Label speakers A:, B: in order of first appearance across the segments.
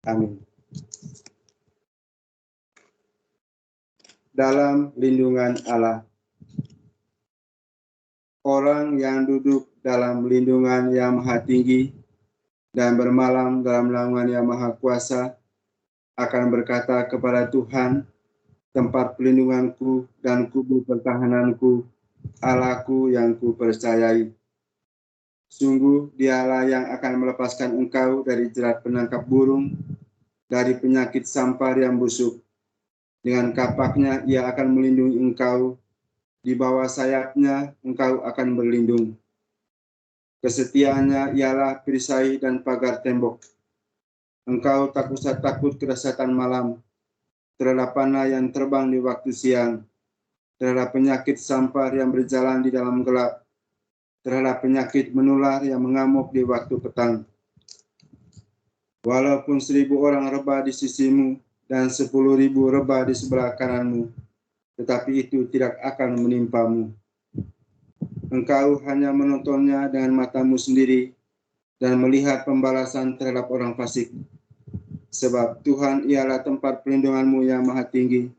A: Amin. Dalam lindungan Allah. Orang yang duduk dalam lindungan yang maha tinggi dan bermalam dalam naungan yang maha kuasa akan berkata kepada Tuhan, tempat pelindunganku dan kubu pertahananku, Allahku yang kupercayai. Sungguh dialah yang akan melepaskan engkau dari jerat penangkap burung, dari penyakit sampar yang busuk. Dengan kapaknya ia akan melindungi engkau, di bawah sayapnya engkau akan berlindung. Kesetiaannya ialah perisai dan pagar tembok. Engkau tak usah takut kedahsyatan malam, terhadap panah yang terbang di waktu siang, terhadap penyakit sampar yang berjalan di dalam gelap, terhadap penyakit menular yang mengamuk di waktu petang. Walaupun 1000 orang rebah di sisimu dan 10.000 rebah di sebelah kananmu, tetapi itu tidak akan menimpamu. Engkau hanya menontonnya dengan matamu sendiri dan melihat pembalasan terhadap orang fasik. Sebab Tuhan ialah tempat perlindunganmu yang maha tinggi,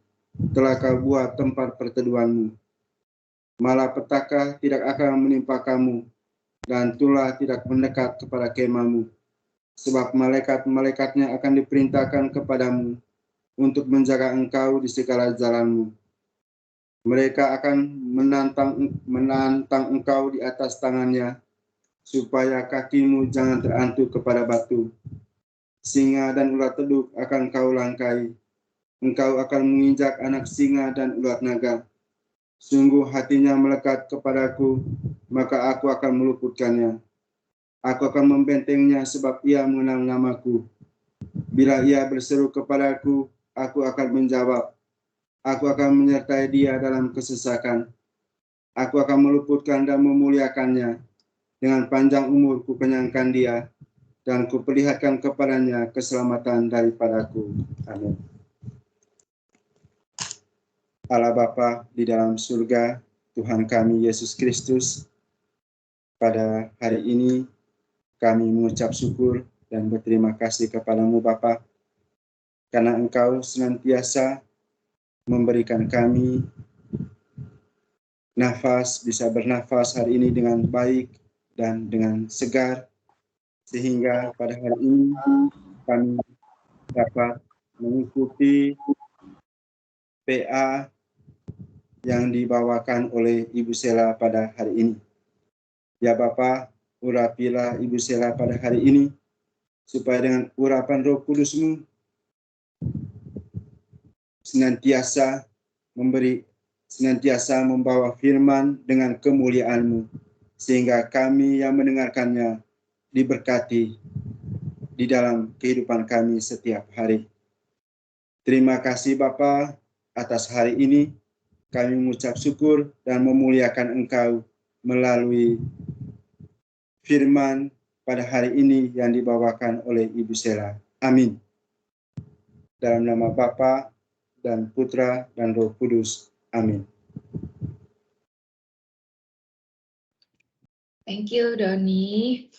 A: telah kau buat tempat perteduhanmu. Malapetaka tidak akan menimpa kamu, dan tulah tidak mendekat kepada kemahmu. Sebab malaikat-malaikatnya akan diperintahkan kepadamu untuk menjaga engkau di segala jalanmu. Mereka akan menantang engkau di atas tangannya, supaya kakimu jangan terantuk kepada batu. Singa dan ular teduk akan kau langkai. Engkau akan menginjak anak singa dan ular naga. Sungguh hatinya melekat kepadaku, maka aku akan meluputkannya. Aku akan membentengnya sebab ia mengenal namaku. Bila ia berseru kepadaku, aku akan menjawab. Aku akan menyertai dia dalam kesesakan. Aku akan meluputkan dan memuliakannya. Dengan panjang umur kukenyangkan dia, dan kuperlihatkan kepadanya keselamatan daripadaku. Amin. Allah Bapa di dalam surga, Tuhan kami Yesus Kristus, pada hari ini kami mengucap syukur dan berterima kasih kepadamu Bapa, karena Engkau senantiasa memberikan kami nafas, bisa bernafas hari ini dengan baik dan dengan segar, sehingga pada hari ini kami dapat mengikuti PA yang dibawakan oleh Ibu Sela pada hari ini. Ya Bapa, urapilah Ibu Sela pada hari ini, supaya dengan urapan Roh Kudus-Mu senantiasa membawa firman dengan kemuliaan-Mu, sehingga kami yang mendengarkannya diberkati di dalam kehidupan kami setiap hari. Terima kasih Bapa atas hari ini. Kami mengucap syukur dan memuliakan Engkau melalui firman pada hari ini yang dibawakan oleh Ibu Sela. Amin. Dalam nama Bapa dan Putra dan Roh Kudus. Amin.
B: Thank you, Doni.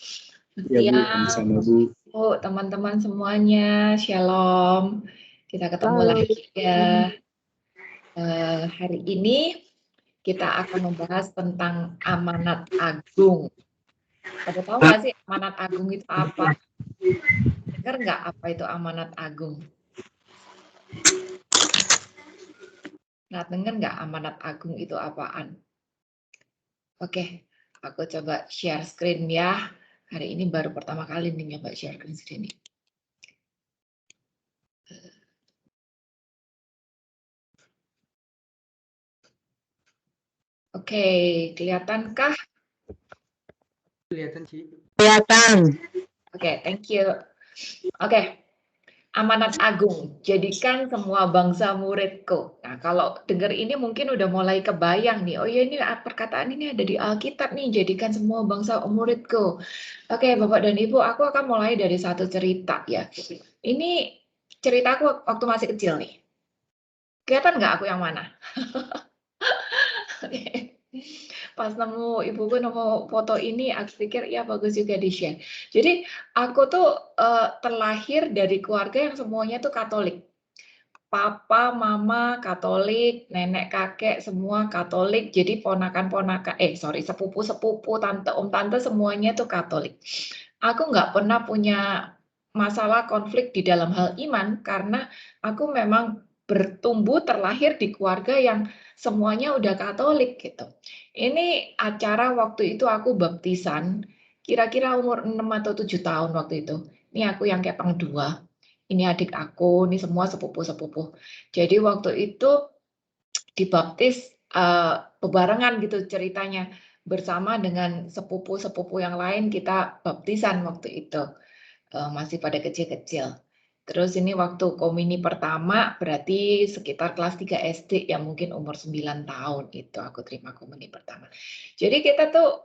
A: Ya Bu, sama Bu.
B: Oh, teman-teman semuanya, Shalom. Kita ketemu lagi ya. Hari ini kita akan membahas tentang amanat agung. Pada tahu nggak sih amanat agung itu apa? Dengar nggak apa itu amanat agung? Nah, dengar nggak amanat agung itu apaan? Oke, aku coba share screen ya. Hari ini baru pertama kali nih nyoba share screen ini. Oke, kelihatankah?
C: Kelihatan sih.
D: Kelihatan.
B: Oke, thank you. Oke, amanat agung, jadikan semua bangsa muridku. Nah, kalau dengar ini mungkin udah mulai kebayang nih, oh ya ini perkataan ini ada di Alkitab nih, jadikan semua bangsa muridku. Oke, Bapak dan Ibu, aku akan mulai dari satu cerita ya. Ini ceritaku waktu masih kecil nih. Kelihatan nggak aku yang mana? Pas nemu ibuku nemu foto ini, aku pikir ya bagus juga di-share. Jadi aku tuh terlahir dari keluarga yang semuanya tuh Katolik. Papa, mama Katolik, nenek, kakek semua Katolik. Jadi ponakan-ponakan, sepupu-sepupu, tante, om, tante semuanya tuh Katolik. Aku nggak pernah punya masalah konflik di dalam hal iman karena aku memang bertumbuh terlahir di keluarga yang semuanya udah Katolik gitu. Ini acara waktu itu aku baptisan, kira-kira umur 6 atau 7 tahun waktu itu. Ini aku yang kepang 2. Ini adik aku, ini semua sepupu-sepupu. Jadi waktu itu dibaptis bebarengan gitu ceritanya. Bersama dengan sepupu-sepupu yang lain kita baptisan waktu itu. Masih pada kecil-kecil. Terus ini waktu komuni pertama berarti sekitar kelas 3 SD ya mungkin umur 9 tahun itu aku terima komuni pertama. Jadi kita tuh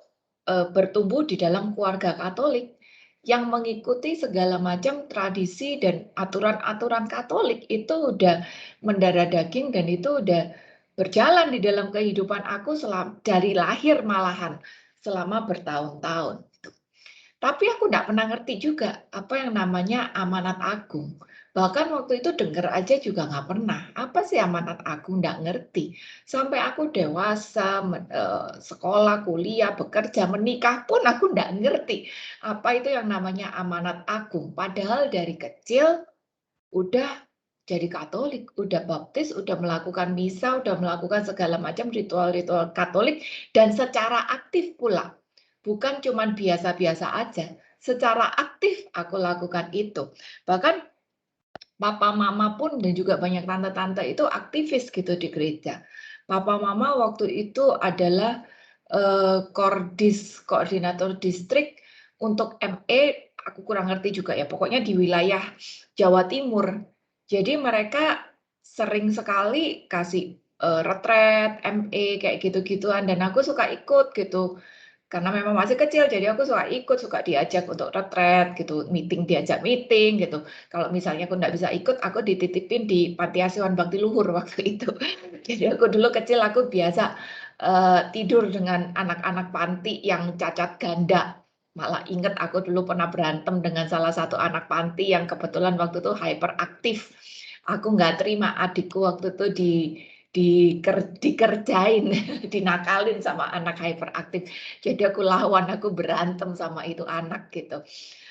B: bertumbuh di dalam keluarga Katolik yang mengikuti segala macam tradisi dan aturan-aturan Katolik itu udah mendarah daging dan itu udah berjalan di dalam kehidupan aku dari lahir malahan selama bertahun-tahun. Tapi aku nggak pernah ngerti juga apa yang namanya amanat agung. Bahkan waktu itu denger aja juga nggak pernah. Apa sih amanat agung? Nggak ngerti. Sampai aku dewasa, sekolah, kuliah, bekerja, menikah pun aku nggak ngerti. Apa itu yang namanya amanat agung. Padahal dari kecil udah jadi Katolik, udah baptis, udah melakukan misa, udah melakukan segala macam ritual-ritual Katolik, dan secara aktif pula. Bukan cuma biasa-biasa aja, secara aktif aku lakukan itu. Bahkan papa mama pun dan juga banyak tante-tante itu aktivis gitu di gereja. Papa mama waktu itu adalah koordinator distrik untuk ME, aku kurang ngerti juga ya, pokoknya di wilayah Jawa Timur. Jadi mereka sering sekali kasih retret, ME kayak gitu-gituan dan aku suka ikut gitu. Karena memang masih kecil, jadi aku suka ikut, suka diajak untuk retret gitu, diajak meeting gitu. Kalau misalnya aku nggak bisa ikut, aku dititipin di Panti Asuhan Bakti Luhur waktu itu. Jadi aku dulu kecil, aku biasa tidur dengan anak-anak panti yang cacat ganda. Malah inget aku dulu pernah berantem dengan salah satu anak panti yang kebetulan waktu itu hyperaktif. Aku nggak terima adikku waktu itu dikerjain, dinakalin sama anak hyperaktif. Jadi aku lawan, aku berantem sama itu anak gitu.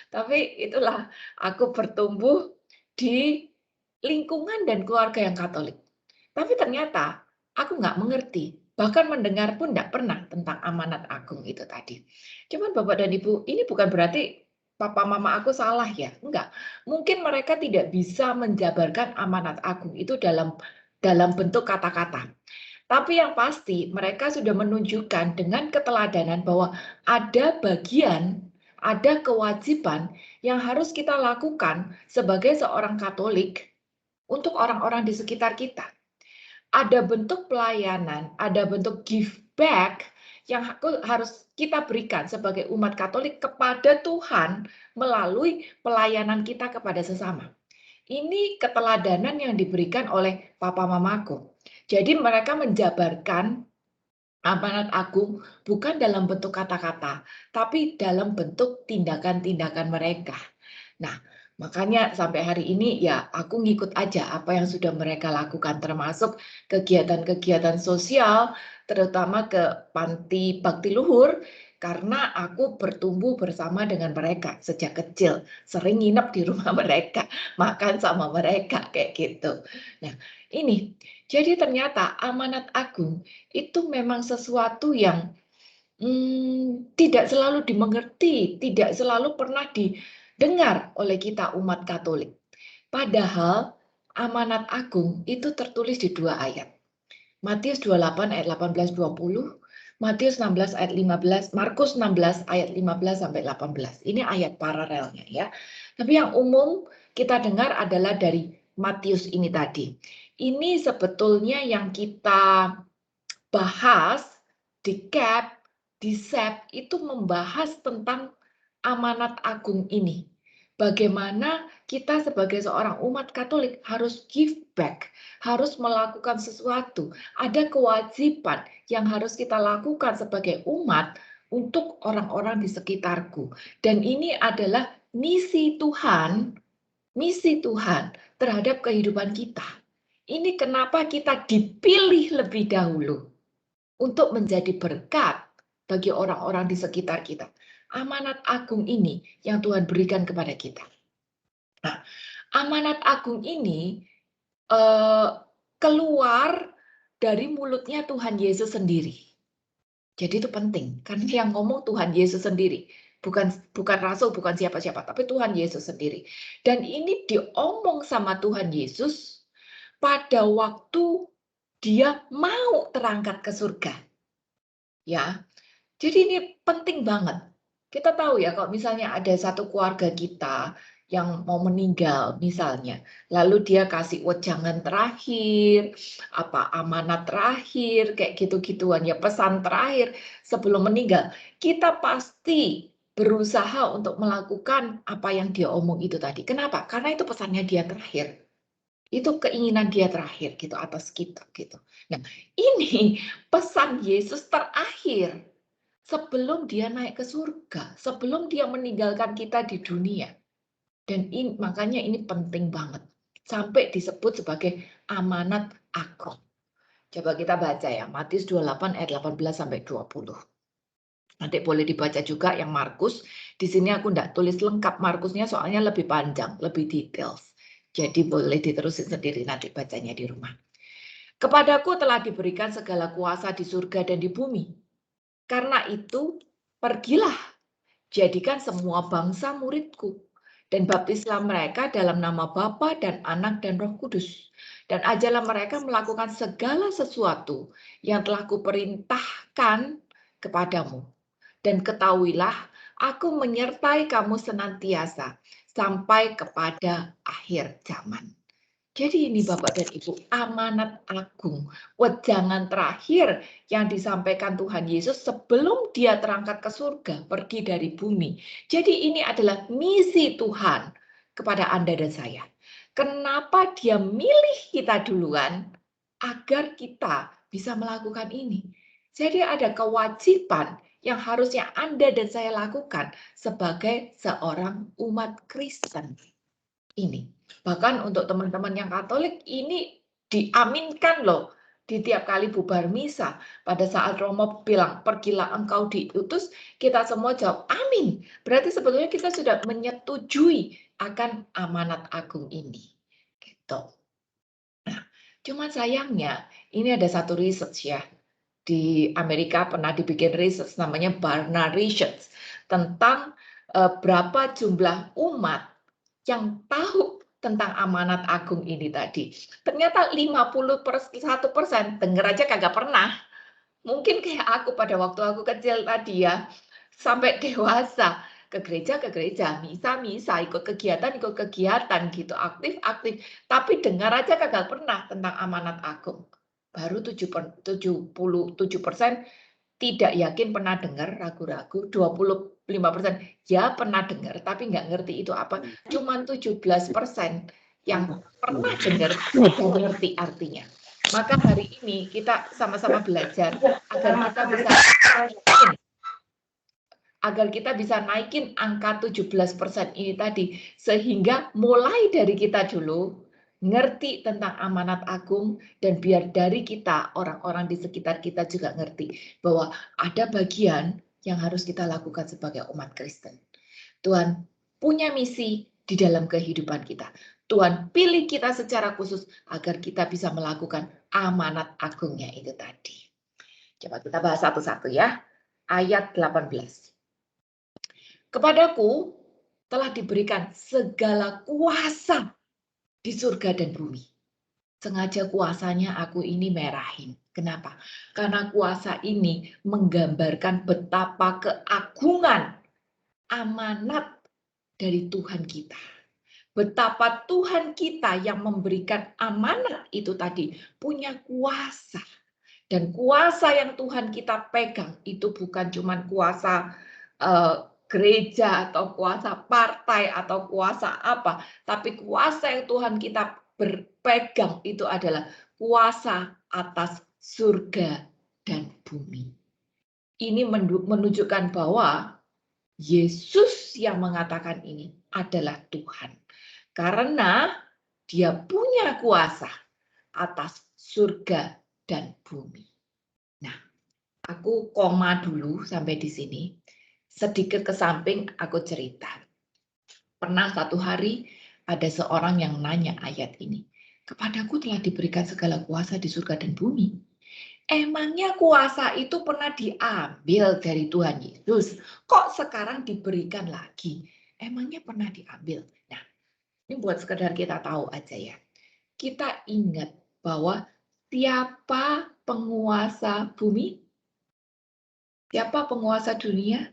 B: Tapi itulah aku bertumbuh di lingkungan dan keluarga yang Katolik. Tapi ternyata aku nggak mengerti, bahkan mendengar pun nggak pernah tentang amanat agung itu tadi. Cuman Bapak dan Ibu, ini bukan berarti papa mama aku salah ya, enggak. Mungkin mereka tidak bisa menjabarkan amanat agung itu dalam bentuk kata-kata. Tapi yang pasti mereka sudah menunjukkan dengan keteladanan bahwa ada bagian, ada kewajiban yang harus kita lakukan sebagai seorang Katolik untuk orang-orang di sekitar kita. Ada bentuk pelayanan, ada bentuk give back yang harus kita berikan sebagai umat Katolik kepada Tuhan melalui pelayanan kita kepada sesama. Ini keteladanan yang diberikan oleh papa mamaku. Jadi mereka menjabarkan amanat agung bukan dalam bentuk kata-kata, tapi dalam bentuk tindakan-tindakan mereka. Nah, makanya sampai hari ini ya aku ngikut aja apa yang sudah mereka lakukan, termasuk kegiatan-kegiatan sosial, terutama ke Panti Bakti Luhur, karena aku bertumbuh bersama dengan mereka sejak kecil, sering nginep di rumah mereka, makan sama mereka kayak gitu. Nah, ini jadi ternyata amanat agung itu memang sesuatu yang tidak selalu dimengerti, tidak selalu pernah didengar oleh kita umat Katolik. Padahal amanat agung itu tertulis di 2 ayat. Matius 28 ayat 18-20, Matius 16 ayat 15, Markus 16 ayat 15 sampai 18. Ini ayat paralelnya ya. Tapi yang umum kita dengar adalah dari Matius ini tadi. Ini sebetulnya yang kita bahas di CAP, di SEP itu membahas tentang amanat agung ini. Bagaimana kita sebagai seorang umat Katolik harus give back, harus melakukan sesuatu. Ada kewajiban yang harus kita lakukan sebagai umat untuk orang-orang di sekitarku. Dan ini adalah misi Tuhan terhadap kehidupan kita. Ini kenapa kita dipilih lebih dahulu untuk menjadi berkat bagi orang-orang di sekitar kita. Amanat agung ini yang Tuhan berikan kepada kita. Nah, amanat agung ini keluar dari mulutnya Tuhan Yesus sendiri. Jadi itu penting, karena yang ngomong Tuhan Yesus sendiri. Bukan rasul, bukan siapa-siapa, tapi Tuhan Yesus sendiri. Dan ini diomong sama Tuhan Yesus pada waktu dia mau terangkat ke surga. Ya, jadi ini penting banget. Kita tahu ya, kalau misalnya ada satu keluarga kita yang mau meninggal misalnya, lalu dia kasih wejangan terakhir, amanat terakhir, kayak gitu-gituan ya, pesan terakhir sebelum meninggal, kita pasti berusaha untuk melakukan apa yang dia omong itu tadi. Kenapa? Karena itu pesannya dia terakhir. Itu keinginan dia terakhir gitu atas kita gitu. Nah, ini pesan Yesus terakhir sebelum dia naik ke surga, sebelum dia meninggalkan kita di dunia. Dan makanya ini penting banget. Sampai disebut sebagai amanat agung. Coba kita baca ya, Matius 28 ayat 18 sampai 20. Nanti boleh dibaca juga yang Markus. Di sini aku enggak tulis lengkap Markusnya soalnya lebih panjang, lebih detail. Jadi boleh diterusin sendiri nanti bacanya di rumah. Kepadaku telah diberikan segala kuasa di surga dan di bumi. Karena itu, pergilah, jadikan semua bangsa muridku, dan baptislah mereka dalam nama Bapa dan Anak dan Roh Kudus. Dan ajarlah mereka melakukan segala sesuatu yang telah kuperintahkan kepadamu. Dan ketahuilah, aku menyertai kamu senantiasa sampai kepada akhir zaman. Jadi ini Bapak dan Ibu, amanat agung, wejangan terakhir yang disampaikan Tuhan Yesus sebelum dia terangkat ke surga, pergi dari bumi. Jadi ini adalah misi Tuhan kepada Anda dan saya. Kenapa dia milih kita duluan? Agar kita bisa melakukan ini. Jadi ada kewajiban yang harusnya Anda dan saya lakukan sebagai seorang umat Kristen. Ini. Bahkan untuk teman-teman yang Katolik ini diaminkan loh di tiap kali bubar misa. Pada saat Romo bilang pergilah engkau diutus, kita semua jawab amin. Berarti sebetulnya kita sudah menyetujui akan amanat agung ini. Gitu. Nah, cuman sayangnya ini ada satu research ya. Di Amerika pernah dibikin research namanya Barna Research tentang berapa jumlah umat yang tahu tentang amanat agung ini tadi. Ternyata 51%, denger aja kagak pernah. Mungkin kayak aku pada waktu aku kecil tadi ya, sampai dewasa, ke gereja, misa, ikut kegiatan gitu, aktif. Tapi dengar aja kagak pernah tentang amanat agung. Baru 77% tidak yakin pernah dengar, ragu-ragu. 25% ya pernah dengar, tapi nggak ngerti itu apa. Cuman 17% yang pernah dengar dan ngerti artinya. Maka hari ini kita sama-sama belajar agar kita bisa naikin angka 17% ini tadi, sehingga mulai dari kita dulu ngerti tentang amanat agung, dan biar dari kita, orang-orang di sekitar kita juga ngerti bahwa ada bagian yang harus kita lakukan sebagai umat Kristen. Tuhan punya misi di dalam kehidupan kita. Tuhan pilih kita secara khusus agar kita bisa melakukan amanat agungnya itu tadi. Coba kita bahas satu-satu ya. Ayat 18. Kepadaku telah diberikan segala kuasa di surga dan bumi. Sengaja kuasanya aku ini merahin. Kenapa? Karena kuasa ini menggambarkan betapa keagungan amanat dari Tuhan kita. Betapa Tuhan kita yang memberikan amanat itu tadi punya kuasa. Dan kuasa yang Tuhan kita pegang itu bukan cuma kuasa gereja atau kuasa partai atau kuasa apa, tapi kuasa yang Tuhan kita berpegang itu adalah kuasa atas surga dan bumi. Ini menunjukkan bahwa Yesus yang mengatakan ini adalah Tuhan. Karena dia punya kuasa atas surga dan bumi. Nah, aku koma dulu sampai di sini. Sedikit ke samping aku cerita. Pernah satu hari ada seorang yang nanya ayat ini. Kepadaku telah diberikan segala kuasa di surga dan bumi. Emangnya kuasa itu pernah diambil dari Tuhan Yesus? Kok sekarang diberikan lagi? Emangnya pernah diambil? Nah, ini buat sekedar kita tahu aja ya. Kita ingat bahwa siapa penguasa bumi? Siapa penguasa dunia?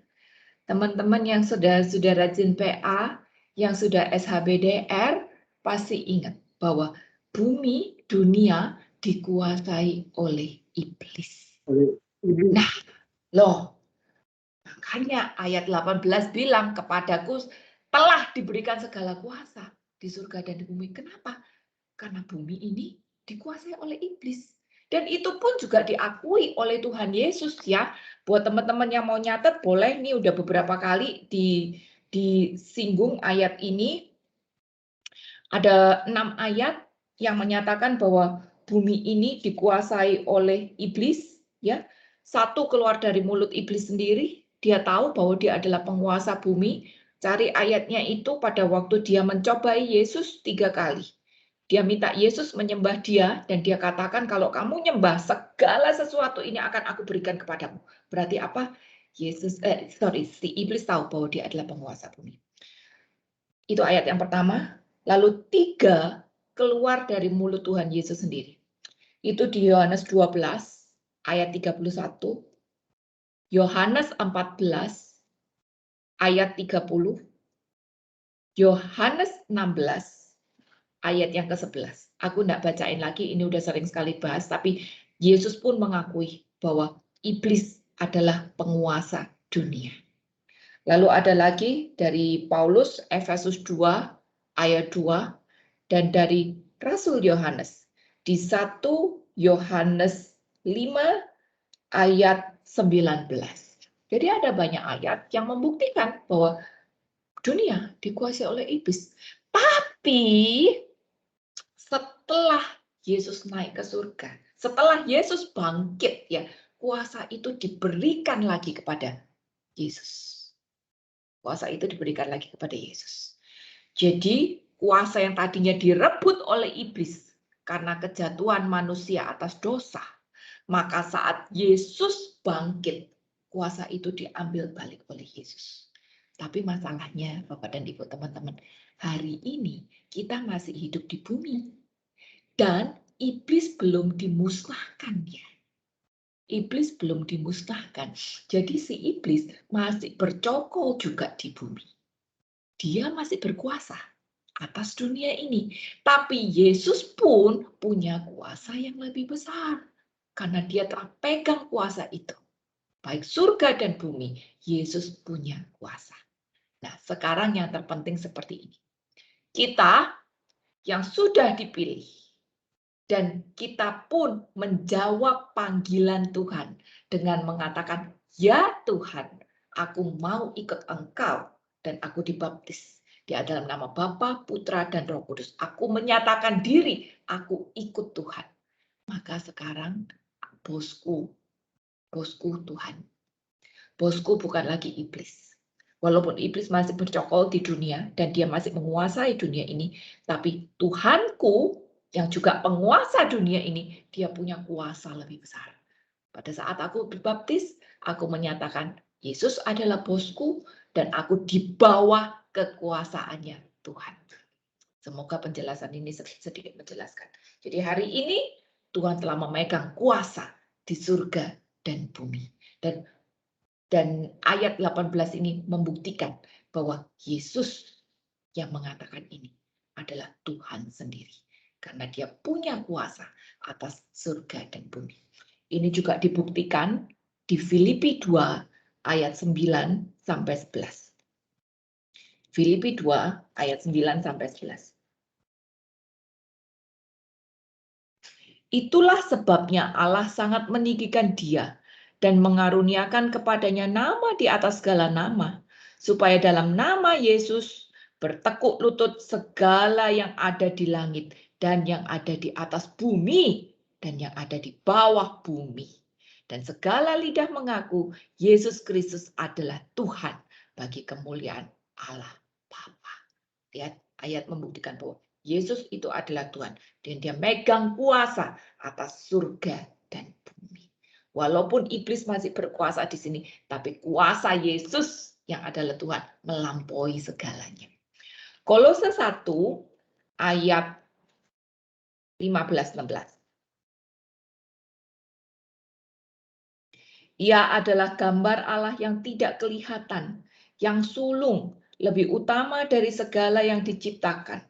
B: Teman-teman yang sudah rajin PA, yang sudah SHBDR, pasti ingat bahwa bumi, dunia dikuasai oleh iblis. Nah, loh, makanya ayat 18 bilang kepadaku telah diberikan segala kuasa di surga dan di bumi. Kenapa? Karena bumi ini dikuasai oleh iblis. Dan itu pun juga diakui oleh Tuhan Yesus ya. Buat teman-teman yang mau nyatet boleh, ini udah beberapa kali disinggung ayat ini. Ada 6 ayat yang menyatakan bahwa bumi ini dikuasai oleh iblis ya. Satu keluar dari mulut iblis sendiri, dia tahu bahwa dia adalah penguasa bumi. Cari ayatnya itu pada waktu dia mencobai Yesus 3 kali. Dia minta Yesus menyembah dia dan dia katakan kalau kamu nyembah segala sesuatu ini akan aku berikan kepadamu. Berarti apa? Si iblis tahu bahwa dia adalah penguasa bumi. Itu ayat yang pertama. Lalu 3 keluar dari mulut Tuhan Yesus sendiri. Itu di Yohanes 12 ayat 31. Yohanes 14 ayat 30. Yohanes 16 ayat yang ke-11. Aku enggak bacain lagi, ini udah sering sekali bahas, tapi Yesus pun mengakui bahwa iblis adalah penguasa dunia. Lalu ada lagi dari Paulus, Efesus 2 ayat 2, dan dari Rasul Yohanes di 1 Yohanes 5 ayat 19. Jadi ada banyak ayat yang membuktikan bahwa dunia dikuasai oleh iblis. Tapi setelah Yesus naik ke surga, setelah Yesus bangkit ya, kuasa itu diberikan lagi kepada Yesus. Kuasa itu diberikan lagi kepada Yesus. Jadi kuasa yang tadinya direbut oleh iblis karena kejatuhan manusia atas dosa, maka saat Yesus bangkit, kuasa itu diambil balik oleh Yesus. Tapi masalahnya, Bapak dan Ibu teman-teman, hari ini kita masih hidup di bumi. Dan iblis belum dimusnahkan ya. Iblis belum dimusnahkan. Jadi si iblis masih bercokol juga di bumi. Dia masih berkuasa atas dunia ini. Tapi Yesus pun punya kuasa yang lebih besar. Karena dia telah pegang kuasa itu. Baik surga dan bumi, Yesus punya kuasa. Nah, sekarang yang terpenting seperti ini. Kita yang sudah dipilih, dan kita pun menjawab panggilan Tuhan dengan mengatakan, ya Tuhan, aku mau ikut Engkau dan aku dibaptis di dalam nama Bapa, Putra, dan Roh Kudus. Aku menyatakan diri, aku ikut Tuhan. Maka sekarang bosku Tuhan. Bosku bukan lagi iblis. Walaupun iblis masih bercokol di dunia dan dia masih menguasai dunia ini, tapi Tuhanku yang juga penguasa dunia ini, dia punya kuasa lebih besar. Pada saat aku dibaptis, aku menyatakan Yesus adalah bosku dan aku di bawah kekuasaannya Tuhan. Semoga penjelasan ini sedikit menjelaskan. Jadi hari ini Tuhan telah memegang kuasa di surga dan bumi. Dan ayat 18 ini membuktikan bahwa Yesus yang mengatakan ini adalah Tuhan sendiri. Karena dia punya kuasa atas surga dan bumi. Ini juga dibuktikan di Filipi 2 ayat 9 sampai 11. Filipi 2 ayat 9 sampai 11. Itulah sebabnya Allah sangat meninggikan dia dan mengaruniakan kepadanya nama di atas segala nama, supaya dalam nama Yesus bertekuk lutut segala yang ada di langit dan yang ada di atas bumi dan yang ada di bawah bumi. Dan segala lidah mengaku Yesus Kristus adalah Tuhan bagi kemuliaan Allah Bapa. Lihat, ayat membuktikan bahwa Yesus itu adalah Tuhan dan dia megang kuasa atas surga dan bumi. Walaupun iblis masih berkuasa di sini, tapi kuasa Yesus yang adalah Tuhan melampaui segalanya. Kolose 1 ayat 15-16. Ia adalah gambar Allah yang tidak kelihatan, yang sulung, lebih utama dari segala yang diciptakan.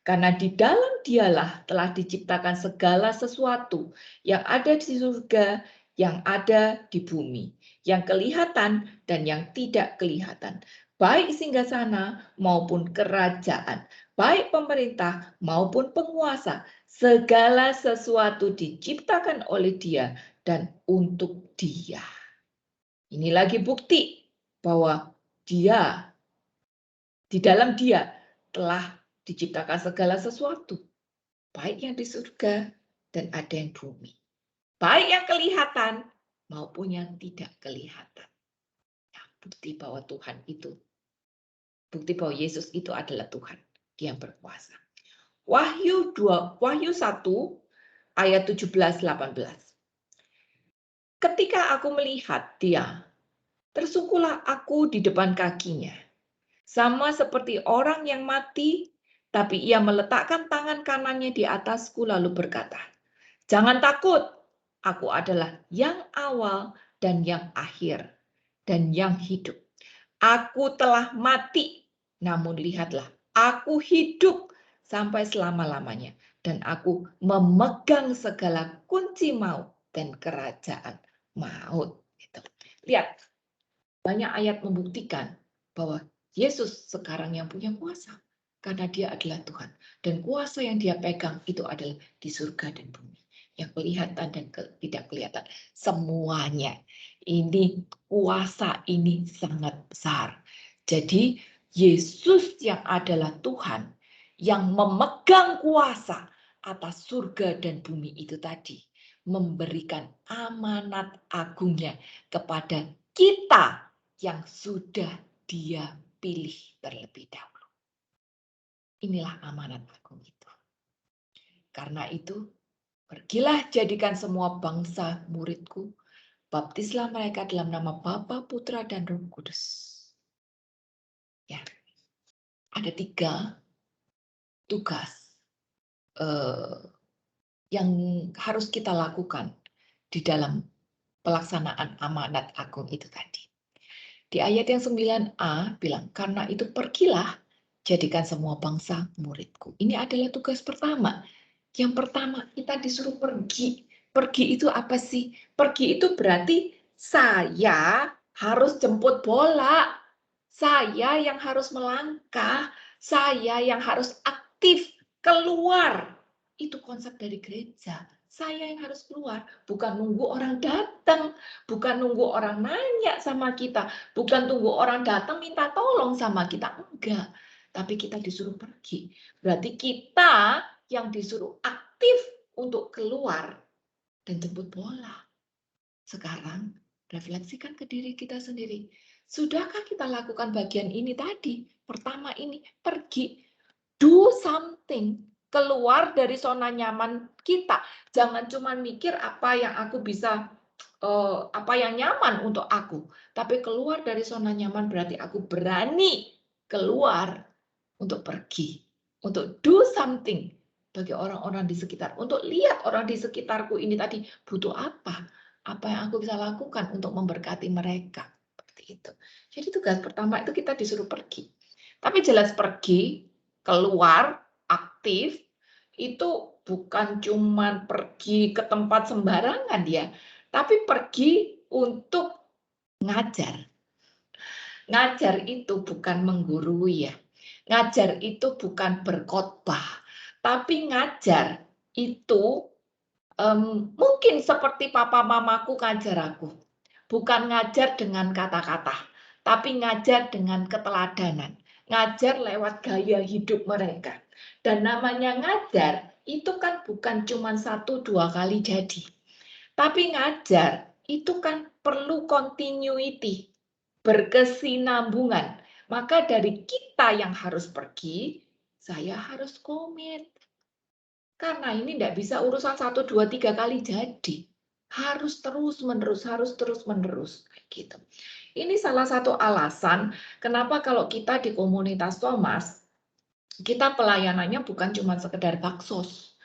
B: Karena di dalam dialah telah diciptakan segala sesuatu yang ada di surga, yang ada di bumi, yang kelihatan dan yang tidak kelihatan, baik singgasana maupun kerajaan, baik pemerintah maupun penguasa, segala sesuatu diciptakan oleh Dia dan untuk Dia. Ini lagi bukti bahwa Dia, di dalam Dia telah diciptakan segala sesuatu, baik yang di surga dan ada yang bumi, baik yang kelihatan maupun yang tidak kelihatan. Nah, bukti bahwa Tuhan itu, bukti bahwa Yesus itu adalah Tuhan, Dia yang berkuasa. Wahyu 1 ayat 17-18. Ketika aku melihat Dia, tersungkurlah aku di depan kakinya, sama seperti orang yang mati, tapi ia meletakkan tangan kanannya di atasku lalu berkata, "Jangan takut, aku adalah yang awal dan yang akhir dan yang hidup. Aku telah mati, namun lihatlah, aku hidup sampai selama-lamanya, dan aku memegang segala kunci maut dan kerajaan maut." Gitu. Lihat, banyak ayat membuktikan bahwa Yesus sekarang yang punya kuasa, karena Dia adalah Tuhan. Dan kuasa yang Dia pegang itu adalah di surga dan bumi, yang kelihatan dan tidak kelihatan. Semuanya. Ini kuasa ini sangat besar. Jadi Yesus yang adalah Tuhan, yang memegang kuasa atas surga dan bumi itu tadi, memberikan amanat agungnya kepada kita yang sudah Dia pilih terlebih dahulu. Inilah amanat agung itu. Karena itu, pergilah jadikan semua bangsa muridku, baptislah mereka dalam nama Bapa, Putra, dan Roh Kudus. Ya, ada 3 tugas yang harus kita lakukan di dalam pelaksanaan amanat agung itu tadi. Di ayat yang 9a bilang, karena itu pergilah, jadikan semua bangsa muridku. Ini adalah tugas pertama. Yang pertama, kita disuruh pergi. Pergi itu apa sih? Pergi itu berarti saya harus jemput bola. Saya yang harus melangkah. Saya yang harus aktif keluar. Itu konsep dari gereja. Saya yang harus keluar. Bukan nunggu orang datang. Bukan nunggu orang nanya sama kita. Bukan tunggu orang datang minta tolong sama kita. Enggak. Tapi kita disuruh pergi. Berarti kita yang disuruh aktif untuk keluar dan jemput bola. Sekarang refleksikan ke diri kita sendiri. Sudahkah kita lakukan bagian ini tadi? Pertama ini, pergi. Do something. Keluar dari zona nyaman kita. Jangan cuma mikir apa yang aku bisa, apa yang nyaman untuk aku. Tapi keluar dari zona nyaman berarti aku berani keluar untuk pergi. Untuk do something bagi orang-orang di sekitar. Untuk lihat orang di sekitarku ini tadi butuh apa. Apa yang aku bisa lakukan untuk memberkati mereka. Seperti itu. Jadi tugas pertama itu kita disuruh pergi. Tapi jelas pergi, keluar, aktif, itu bukan cuma pergi ke tempat sembarangan ya, tapi pergi untuk ngajar, Ngajar itu bukan menggurui ya. Ngajar itu bukan berkhotbah. Tapi ngajar itu mungkin seperti papa mamaku ngajar aku. Bukan ngajar dengan kata-kata, tapi ngajar dengan keteladanan. Ngajar lewat gaya hidup mereka. Dan namanya ngajar itu kan bukan cuma 1-2 kali jadi. Tapi ngajar itu kan perlu continuity, berkesinambungan. Maka dari kita yang harus pergi, saya harus komit. Karena ini tidak bisa urusan 1, 2, 3 kali jadi. Harus terus-menerus. Gitu. Ini salah satu alasan kenapa kalau kita di komunitas Thomas, kita pelayanannya bukan cuma sekedar baksos.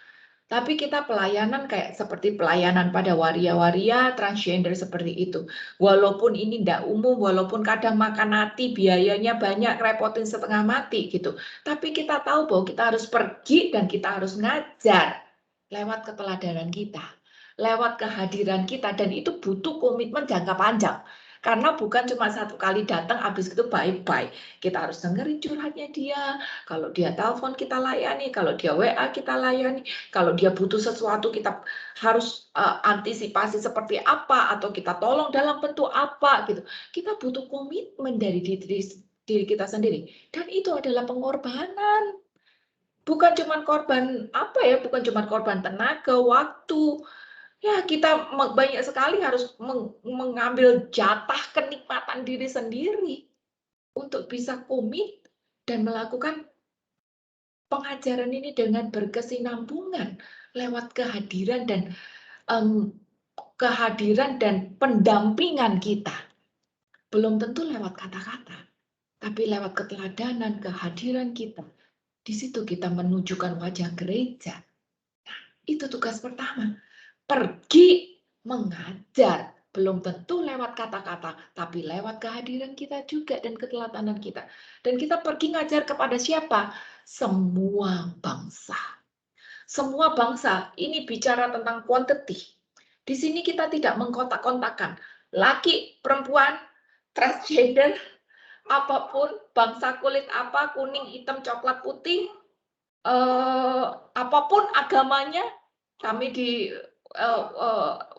B: Tapi kita pelayanan kayak seperti pelayanan pada waria-waria transgender seperti itu. Walaupun ini tidak umum, walaupun kadang makan hati, biayanya banyak, repotin setengah mati gitu. Tapi kita tahu bahwa kita harus pergi dan kita harus ngajar lewat keteladanan kita, lewat kehadiran kita, dan itu butuh komitmen jangka panjang. Karena bukan cuma 1 kali datang, habis itu bye-bye. Kita harus dengerin curhatnya dia. Kalau dia telepon kita layani, kalau dia WA kita layani, kalau dia butuh sesuatu kita harus antisipasi seperti apa, atau kita tolong dalam bentuk apa gitu. Kita butuh komitmen dari diri kita sendiri. Dan itu adalah pengorbanan. Bukan cuma korban bukan cuma korban tenaga, waktu. Ya, kita banyak sekali harus mengambil jatah kenikmatan diri sendiri untuk bisa komit dan melakukan pengajaran ini dengan berkesinambungan lewat kehadiran dan pendampingan kita. Belum tentu lewat kata-kata, tapi lewat keteladanan, kehadiran kita. Di situ kita menunjukkan wajah gereja. Nah, itu tugas pertama. Pergi mengajar, belum tentu lewat kata-kata, tapi lewat kehadiran kita juga dan keteladanan kita. Dan kita pergi ngajar kepada siapa? Semua bangsa. Semua bangsa, ini bicara tentang quantity. Di sini kita tidak mengkontak-kontakan. Laki, perempuan, transgender, apapun, bangsa kulit apa, kuning, hitam, coklat, putih, apapun agamanya, kami di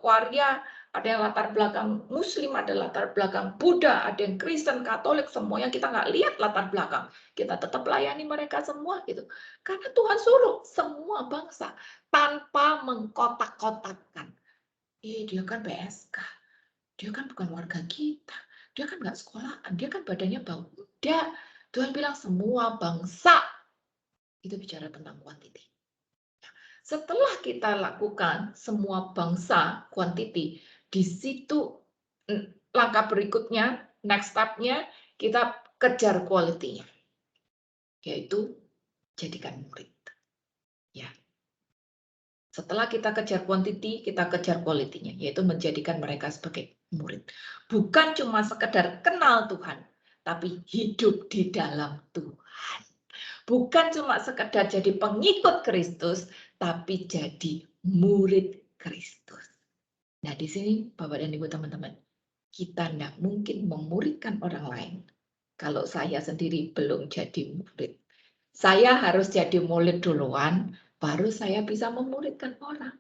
B: waria ada yang latar belakang Muslim, ada latar belakang Buddha, ada yang Kristen, Katolik, semuanya kita nggak lihat latar belakang. Kita tetap layani mereka semua gitu. Karena Tuhan suruh semua bangsa tanpa mengkotak-kotakkan. Dia kan PSK, dia kan bukan warga kita, dia kan nggak sekolahan, dia kan badannya bau. Udah, Tuhan bilang semua bangsa. Itu bicara tentang quantity. Setelah kita lakukan semua bangsa quantity, di situ langkah berikutnya, next step-nya, kita kejar quality-nya, yaitu jadikan murid. Ya. Setelah kita kejar quantity, kita kejar quality-nya, yaitu menjadikan mereka sebagai murid. Bukan cuma sekedar kenal Tuhan, tapi hidup di dalam Tuhan. Bukan cuma sekedar jadi pengikut Kristus, tapi jadi murid Kristus. Nah, di sini Bapak dan Ibu teman-teman, kita tidak mungkin memuridkan orang lain kalau saya sendiri belum jadi murid. Saya harus jadi murid duluan, baru saya bisa memuridkan orang.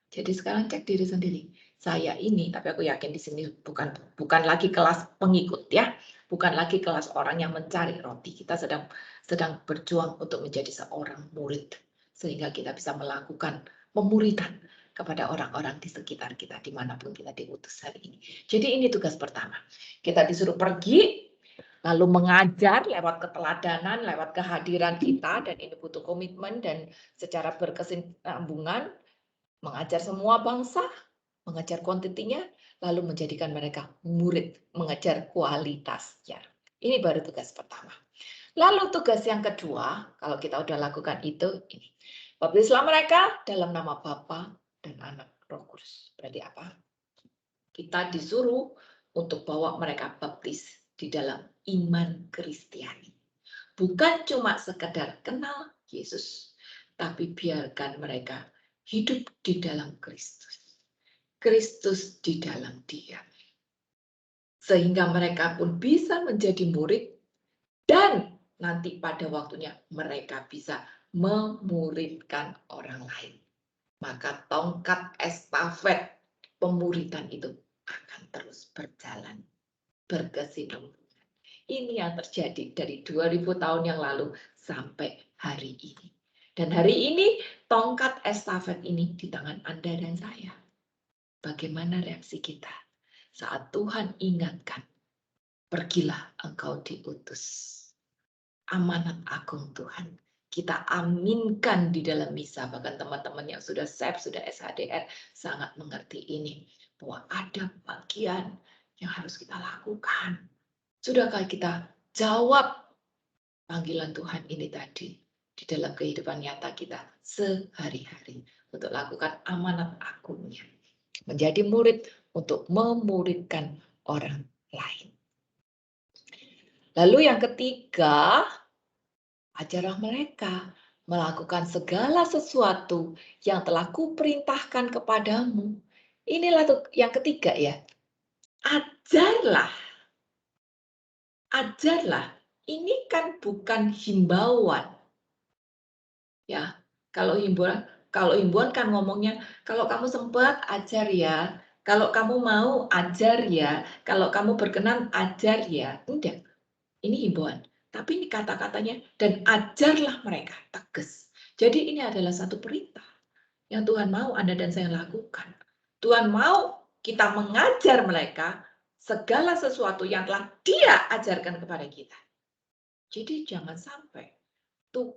B: Jadi sekarang cek diri sendiri. Saya ini, tapi aku yakin di sini bukan lagi kelas pengikut ya, bukan lagi kelas orang yang mencari roti. Kita sedang berjuang untuk menjadi seorang murid, sehingga kita bisa melakukan pemuridan kepada orang-orang di sekitar kita, dimanapun kita diutus hari ini. Jadi ini tugas pertama. Kita disuruh pergi, lalu mengajar lewat keteladanan, lewat kehadiran kita, dan ini butuh komitmen dan secara berkesinambungan, mengajar semua bangsa, mengajar kuantitinya, lalu menjadikan mereka murid, mengajar kualitasnya. Ini baru tugas pertama. Lalu tugas yang kedua, kalau kita udah lakukan itu, ini. Baptislah mereka dalam nama Bapa dan Anak Roh Kudus. Berarti apa? Kita disuruh untuk bawa mereka baptis di dalam iman Kristiani. Bukan cuma sekedar kenal Yesus, tapi biarkan mereka hidup di dalam Kristus. Kristus di dalam dia. sehingga mereka pun bisa menjadi murid dan nanti pada waktunya mereka bisa memuridkan orang lain. Maka tongkat estafet pemuridan itu akan terus berjalan, berkesinambungan. Ini yang terjadi dari 2000 tahun yang lalu sampai hari ini. Dan hari ini tongkat estafet ini di tangan Anda dan saya. Bagaimana reaksi kita saat Tuhan ingatkan, pergilah engkau diutus. Amanat agung Tuhan. Kita aminkan di dalam misa. Bahkan teman-teman yang sudah SEP, sudah SHDR sangat mengerti ini. Bahwa ada bagian yang harus kita lakukan. Sudahkah kita jawab panggilan Tuhan ini tadi di dalam kehidupan nyata kita sehari-hari untuk lakukan amanat agungnya. Menjadi murid untuk memuridkan orang lain. Lalu yang ketiga, ajarlah mereka melakukan segala sesuatu yang telah kuperintahkan kepadamu. Inilah yang ketiga ya. Ajarlah. Ajarlah. Ini kan bukan himbauan. Ya, kalau himbauan kan ngomongnya, kalau kamu sempat ajar ya, kalau kamu mau ajar ya, kalau kamu berkenan ajar ya. Enggak. Ini himbauan. Tapi ini kata-katanya, dan ajarlah mereka, tegas. Jadi ini adalah satu perintah yang Tuhan mau Anda dan saya lakukan. Tuhan mau kita mengajar mereka segala sesuatu yang telah Dia ajarkan kepada kita. Jadi jangan sampai tuh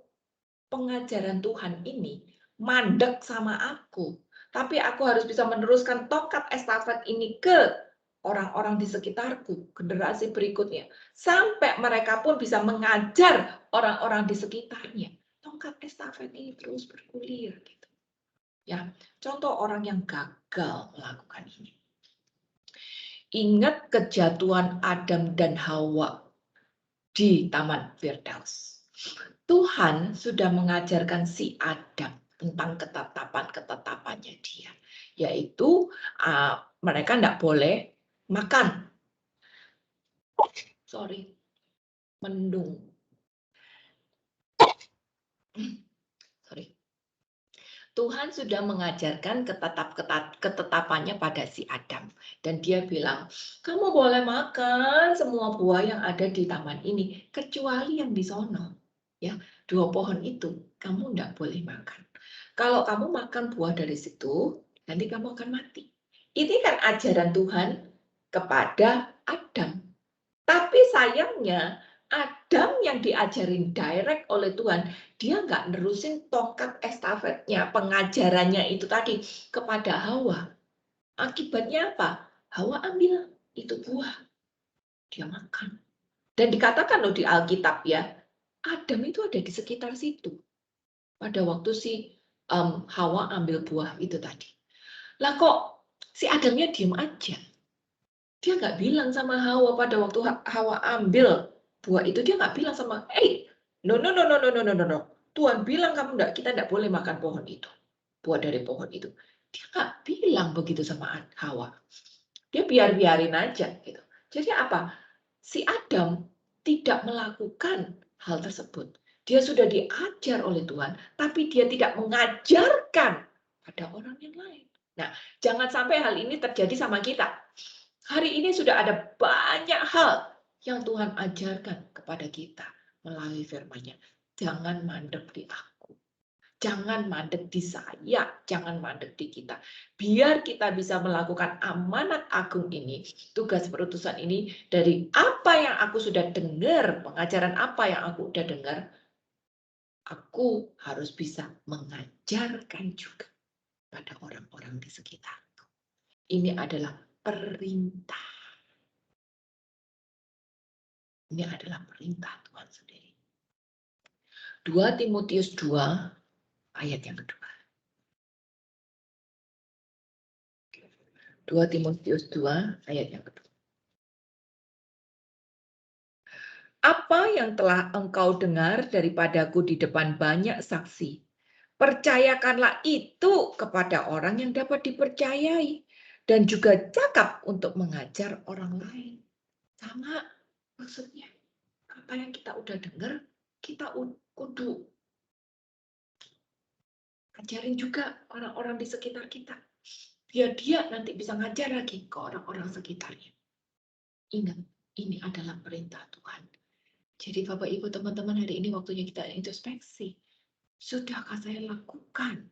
B: pengajaran Tuhan ini mandek sama aku. Tapi aku harus bisa meneruskan tongkat estafet ini ke orang-orang di sekitarku, generasi berikutnya. Sampai mereka pun bisa mengajar orang-orang di sekitarnya. Tongkat estafet ini terus bergulir. Gitu. Ya, contoh orang yang gagal melakukan ini. Ingat kejatuhan Adam dan Hawa di Taman Firdaus. Tuhan sudah mengajarkan si Adam tentang ketetapan-ketetapannya dia. Yaitu mereka tidak boleh makan. Mendung. Tuhan sudah mengajarkan ketetapannya pada si Adam. Dan dia bilang, kamu boleh makan semua buah yang ada di taman ini, kecuali yang di sono. Ya, 2 pohon itu kamu tidak boleh makan. Kalau kamu makan buah dari situ, nanti kamu akan mati. Ini kan ajaran Tuhan kepada Adam. Tapi sayangnya, Adam yang diajarin direct oleh Tuhan, dia nggak nerusin tongkat estafetnya, pengajarannya itu tadi kepada Hawa. Akibatnya apa? Hawa ambil itu buah. Dia makan. Dan dikatakan loh di Alkitab ya, Adam itu ada di sekitar situ. Pada waktu si Hawa ambil buah itu tadi. Lah kok si Adamnya diem aja? Dia nggak bilang sama Hawa pada waktu Hawa ambil buah itu, dia nggak bilang sama, no. Tuhan bilang kita nggak boleh makan pohon itu, buah dari pohon itu. Dia nggak bilang begitu sama Hawa. Dia biarin aja gitu. Jadi apa? Si Adam tidak melakukan hal tersebut. Dia sudah diajar oleh Tuhan, tapi dia tidak mengajarkan pada orang yang lain. Nah, jangan sampai hal ini terjadi sama kita. Hari ini sudah ada banyak hal yang Tuhan ajarkan kepada kita melalui firman-Nya. Jangan mandek di aku. Jangan mandek di saya, jangan mandek di kita. Biar kita bisa melakukan amanat agung ini, tugas perutusan ini, dari apa yang aku sudah dengar, pengajaran apa yang aku sudah dengar, aku harus bisa mengajarkan juga pada orang-orang di sekitarku. Ini adalah perintah. Ini adalah perintah Tuhan sendiri. 2 Timotius 2 ayat yang kedua. 2 Timotius 2 ayat yang kedua. Apa yang telah engkau dengar daripadaku di depan banyak saksi, percayakanlah itu kepada orang yang dapat dipercayai dan juga cakap untuk mengajar orang lain. Sama maksudnya. Apa yang kita udah dengar, kita kudu ajarin juga orang-orang di sekitar kita. Biar dia nanti bisa ngajar lagi ke orang-orang sekitarnya. Ingat, ini adalah perintah Tuhan. Jadi Bapak Ibu teman-teman, hari ini waktunya kita introspeksi. Sudahkah saya lakukan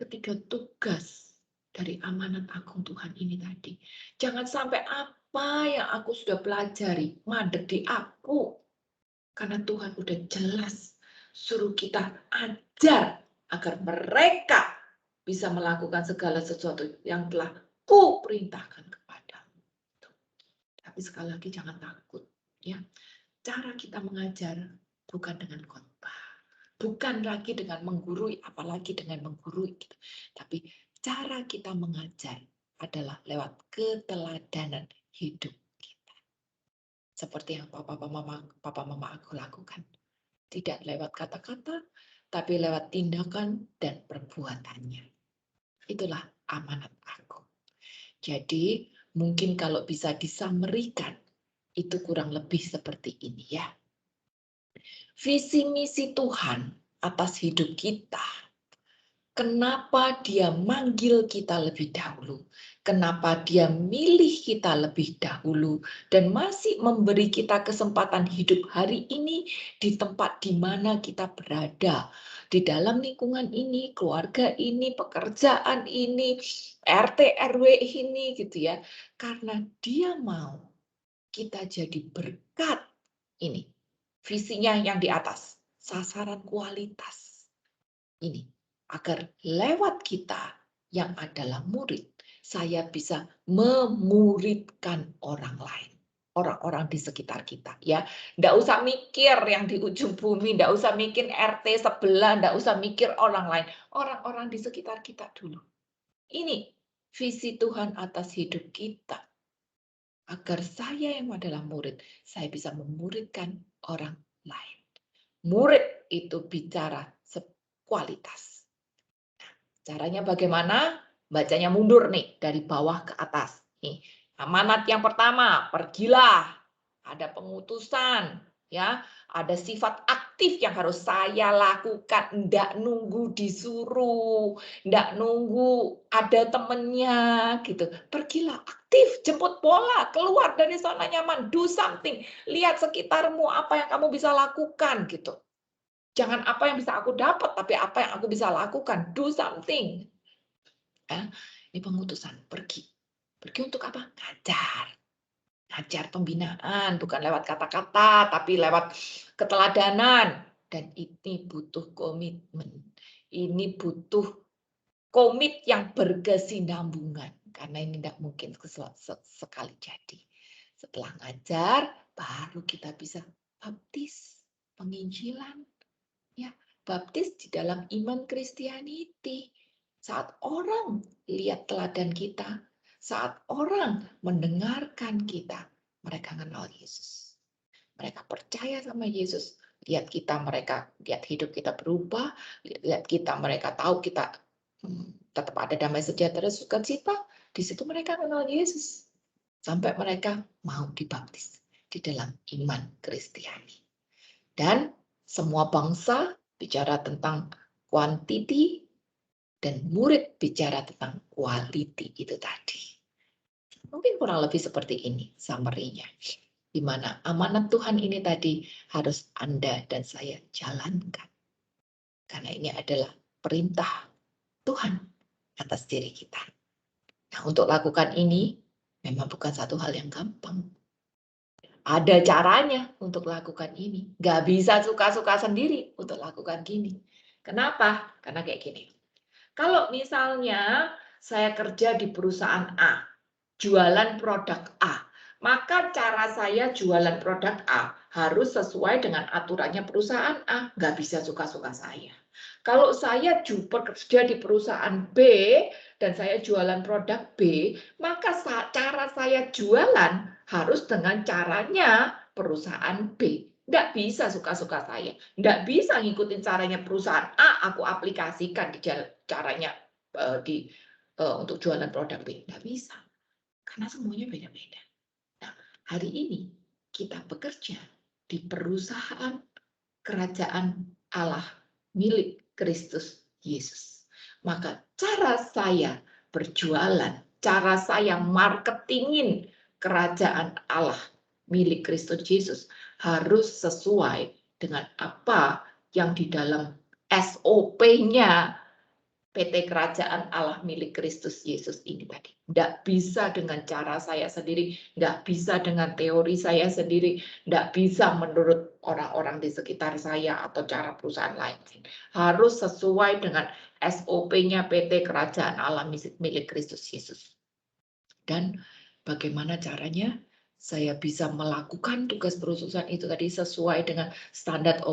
B: ketiga tugas dari amanat agung Tuhan ini tadi? Jangan sampai apa yang aku sudah pelajari mandek di aku. Karena Tuhan udah jelas suruh kita ajar agar mereka bisa melakukan segala sesuatu yang telah kuperintahkan kepadamu. Tapi sekali lagi jangan takut, ya. Cara kita mengajar bukan dengan khotbah, bukan lagi dengan menggurui, apalagi dengan menggurui, gitu. Tapi cara kita mengajar adalah lewat keteladanan hidup kita. Seperti yang papa mama aku lakukan. Tidak lewat kata-kata, tapi lewat tindakan dan perbuatannya. Itulah amanat aku. Jadi mungkin kalau bisa disamerikan, itu kurang lebih seperti ini ya. Visi misi Tuhan atas hidup kita. Kenapa dia manggil kita lebih dahulu? Kenapa dia milih kita lebih dahulu? Dan masih memberi kita kesempatan hidup hari ini di tempat di mana kita berada. Di dalam lingkungan ini, keluarga ini, pekerjaan ini, RT, RW ini gitu ya. Karena dia mau kita jadi berkat ini. Visinya yang di atas, sasaran kualitas ini. Agar lewat kita yang adalah murid, saya bisa memuridkan orang lain. Orang-orang di sekitar kita. Ya, nggak usah mikir yang di ujung bumi, nggak usah mikir RT sebelah, nggak usah mikir orang lain. Orang-orang di sekitar kita dulu. Ini visi Tuhan atas hidup kita. Agar saya yang adalah murid, saya bisa memuridkan orang lain. Murid itu bicara kualitas. Caranya bagaimana? Bacanya mundur nih, dari bawah ke atas. Nih, amanat yang pertama, pergilah. Ada pengutusan, ya. Ada sifat aktif yang harus saya lakukan. Nggak nunggu disuruh, nggak nunggu ada temennya, gitu. Pergilah, aktif, jemput bola, keluar dari zona nyaman, do something. Lihat sekitarmu, apa yang kamu bisa lakukan, gitu. Jangan apa yang bisa aku dapat, tapi apa yang aku bisa lakukan. Do something. Ya, ini pengutusan, pergi. Pergi untuk apa? Ngajar. Ngajar pembinaan, bukan lewat kata-kata, tapi lewat keteladanan. Dan ini butuh komitmen. Ini butuh komit yang berkesinambungan. Karena ini tidak mungkin sekali jadi. Setelah ngajar, baru kita bisa baptis, penginjilan. Ya, baptis di dalam iman Kristianiti. Saat orang lihat teladan kita, saat orang mendengarkan kita, mereka kenal Yesus. Mereka percaya sama Yesus. Lihat kita, mereka lihat hidup kita berubah, lihat kita, mereka tahu kita tetap ada damai sejahtera sukacita. Di situ mereka kenal Yesus. Sampai mereka mau dibaptis di dalam iman Kristiani. Dan semua bangsa bicara tentang quantity dan murid bicara tentang quality itu tadi. Mungkin kurang lebih seperti ini summary-nya. Di mana amanat Tuhan ini tadi harus Anda dan saya jalankan. Karena ini adalah perintah Tuhan atas diri kita. Nah, untuk lakukan ini memang bukan satu hal yang gampang. Ada caranya untuk lakukan ini. Nggak bisa suka-suka sendiri untuk lakukan gini. Kenapa? Karena kayak gini. Kalau misalnya saya kerja di perusahaan A, jualan produk A, maka cara saya jualan produk A harus sesuai dengan aturannya perusahaan A. Nggak bisa suka-suka saya. Kalau saya bekerja di perusahaan B dan saya jualan produk B, maka cara saya jualan harus dengan caranya perusahaan B. Nggak bisa suka-suka saya. Nggak bisa ngikutin caranya perusahaan A, aku aplikasikan di caranya untuk jualan produk B. Nggak bisa. Karena semuanya beda-beda. Nah, hari ini kita bekerja di perusahaan kerajaan Allah milik Kristus Yesus. Maka cara saya berjualan, cara saya marketingin kerajaan Allah milik Kristus Yesus harus sesuai dengan apa yang di dalam SOP-nya PT Kerajaan Allah milik Kristus Yesus ini tadi. Tidak bisa dengan cara saya sendiri, tidak bisa dengan teori saya sendiri, tidak bisa menurut orang-orang di sekitar saya atau cara perusahaan lain. Harus sesuai dengan SOP-nya PT Kerajaan Allah milik Kristus Yesus. Dan bagaimana caranya? Saya bisa melakukan tugas perusahaan itu tadi sesuai dengan standar